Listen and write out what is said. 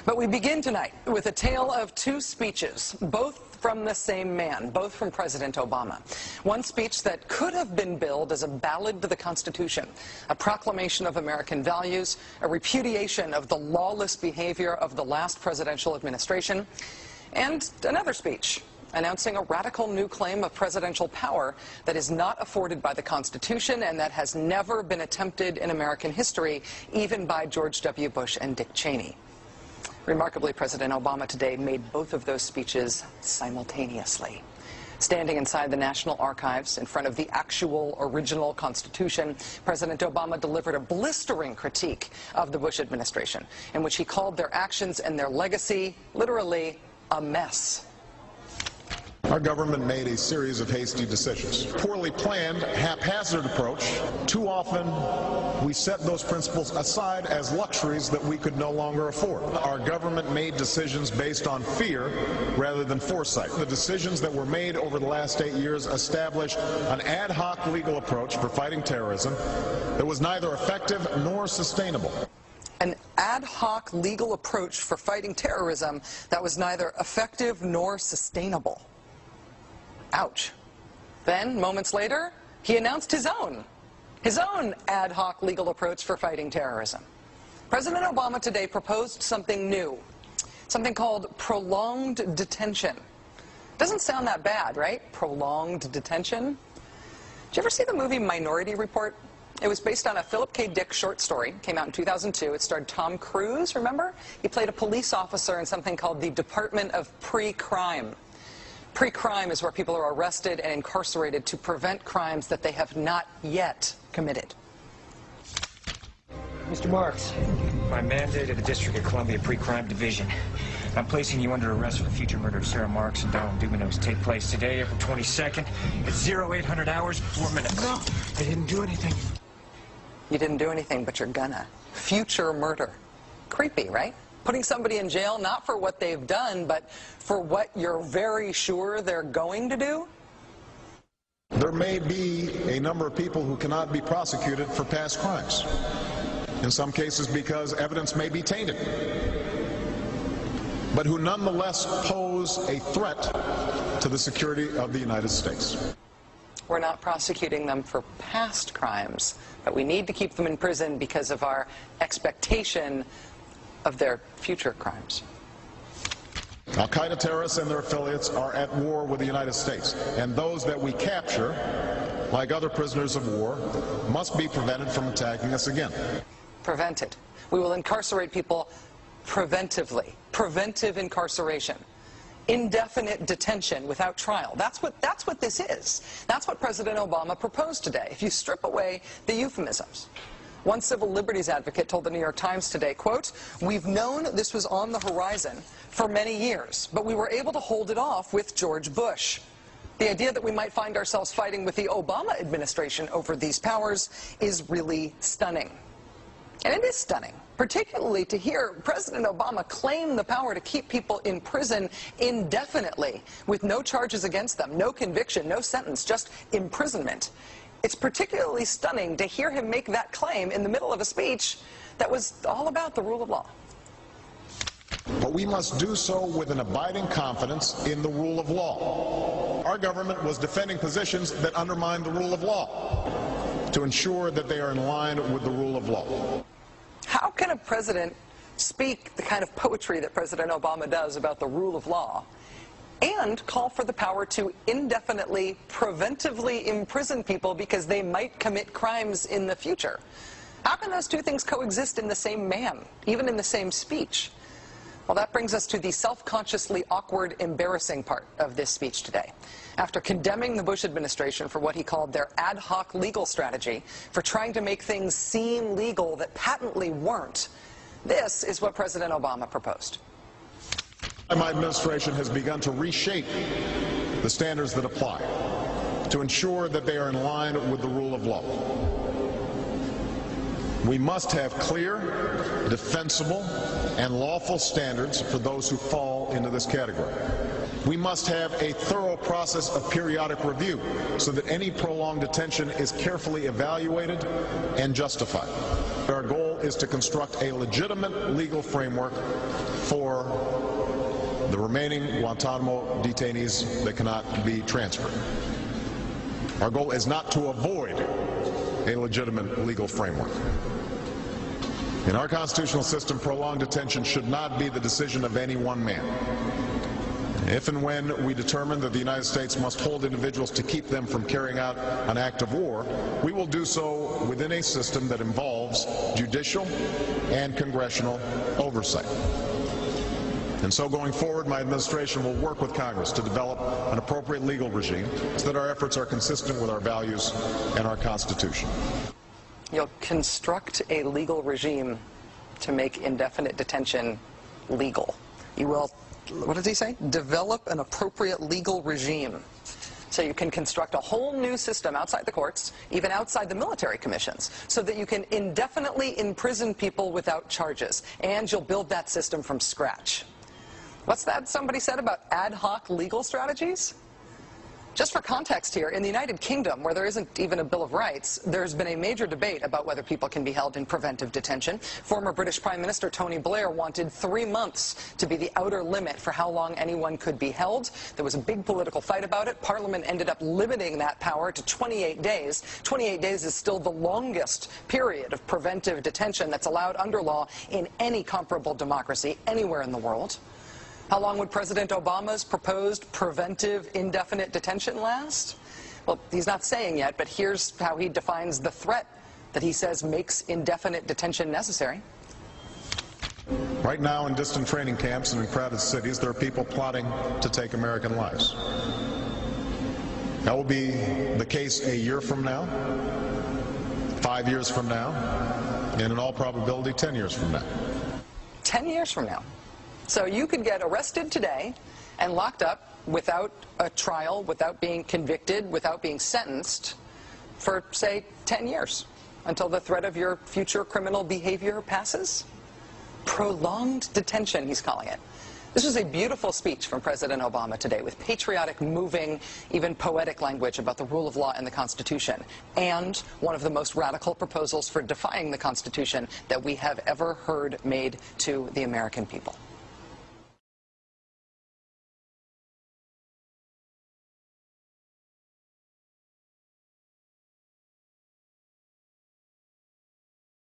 But we begin tonight with a tale of two speeches, both from the same man, both from President Obama. One speech that could have been billed as a ballad to the Constitution, a proclamation of American values, a repudiation of the lawless behavior of the last presidential administration, and another speech announcing a radical new claim of presidential power that is not afforded by the Constitution and that has never been attempted in American history, even by George W. Bush and Dick Cheney. Remarkably, President Obama today made both of those speeches simultaneously. Standing inside the National Archives in front of the actual original Constitution, President Obama delivered a blistering critique of the Bush administration, in which he called their actions and their legacy literally a mess. Our government made a series of hasty decisions. Poorly planned, haphazard approach. Too often, we set those principles aside as luxuries that we could no longer afford. Our government made decisions based on fear rather than foresight. The decisions that were made over the last 8 years established an ad hoc legal approach for fighting terrorism that was neither effective nor sustainable. An ad hoc legal approach for fighting terrorism that was neither effective nor sustainable. Ouch. Then, moments later, he announced his own ad hoc legal approach for fighting terrorism. President Obama today proposed something new, something called prolonged detention. Doesn't sound that bad, right? Prolonged detention. Did you ever see the movie Minority Report? It was based on a Philip K. Dick short story. Came out in 2002. It starred Tom Cruise, remember? He played a police officer in something called the Department of Pre-Crime. Pre-crime is where people are arrested and incarcerated to prevent crimes that they have not yet committed. Mr. Marks, by mandate of the District of Columbia Pre-Crime Division, I'm placing you under arrest for the future murder of Sarah Marks and Donald Dumanos. Take place today, April 22nd, at 0800 hours, 4 minutes. No, I didn't do anything. You didn't do anything, but you're gonna. Future murder. Creepy, right? Putting somebody in jail not for what they've done, but for what you're very sure they're going to do? There may be a number of people who cannot be prosecuted for past crimes. In some cases because evidence may be tainted, but who nonetheless pose a threat to the security of the United States. We're not prosecuting them for past crimes, but we need to keep them in prison because of our expectation of their future crimes. Al-Qaeda terrorists and their affiliates are at war with the United States, and those that we capture, like other prisoners of war, must be prevented from attacking us again. Prevented. We will incarcerate people preventively. Preventive incarceration. Indefinite detention without trial. That's what this is. That's what President Obama proposed today, if you strip away the euphemisms. One civil liberties advocate told the New York Times today, quote, "We've known this was on the horizon for many years, but we were able to hold it off with George Bush. The idea that we might find ourselves fighting with the Obama administration over these powers is really stunning." And it is stunning, particularly to hear President Obama claim the power to keep people in prison indefinitely with no charges against them, no conviction, no sentence, just imprisonment. It's particularly stunning to hear him make that claim in the middle of a speech that was all about the rule of law. But we must do so with an abiding confidence in the rule of law. Our government was defending positions that undermine the rule of law to ensure that they are in line with the rule of law. How can a president speak the kind of poetry that President Obama does about the rule of law and call for the power to indefinitely, preventively imprison people because they might commit crimes in the future? How can those two things coexist in the same man, even in the same speech? Well, that brings us to the self-consciously awkward, embarrassing part of this speech today. After condemning the Bush administration for what he called their ad hoc legal strategy, for trying to make things seem legal that patently weren't, this is what President Obama proposed. My administration has begun to reshape the standards that apply to ensure that they are in line with the rule of law. We must have clear, defensible, and lawful standards for those who fall into this category. We must have a thorough process of periodic review so that any prolonged detention is carefully evaluated and justified. Our goal goal is to construct a legitimate legal framework for the remaining Guantanamo detainees that cannot be transferred. Our goal is not to avoid a legitimate legal framework. In our constitutional system, prolonged detention should not be the decision of any one man. If and when we determine that the United States must hold individuals to keep them from carrying out an act of war, we will do so within a system that involves judicial and congressional oversight. And so going forward, my administration will work with Congress to develop an appropriate legal regime so that our efforts are consistent with our values and our Constitution. You'll construct a legal regime to make indefinite detention legal. You will, what does he say? Develop an appropriate legal regime. So you can construct a whole new system outside the courts, even outside the military commissions, so that you can indefinitely imprison people without charges. And you'll build that system from scratch. What's that somebody said about ad hoc legal strategies? Just for context here, in the United Kingdom, where there isn't even a Bill of Rights, there's been a major debate about whether people can be held in preventive detention. Former British Prime Minister Tony Blair wanted 3 months to be the outer limit for how long anyone could be held. There was a big political fight about it. Parliament ended up limiting that power to 28 days. 28 days is still the longest period of preventive detention that's allowed under law in any comparable democracy anywhere in the world. How long would President Obama's proposed preventive indefinite detention last? Well, he's not saying yet, but here's how he defines the threat that he says makes indefinite detention necessary. Right now in distant training camps and in crowded cities, there are people plotting to take American lives. That will be the case a year from now, 5 years from now, and in all probability 10 years from now. 10 years from now. So you could get arrested today and locked up without a trial, without being convicted, without being sentenced for, say, 10 years until the threat of your future criminal behavior passes. Prolonged detention, he's calling it. This was a beautiful speech from President Obama today with patriotic, moving, even poetic language about the rule of law and the Constitution, and one of the most radical proposals for defying the Constitution that we have ever heard made to the American people.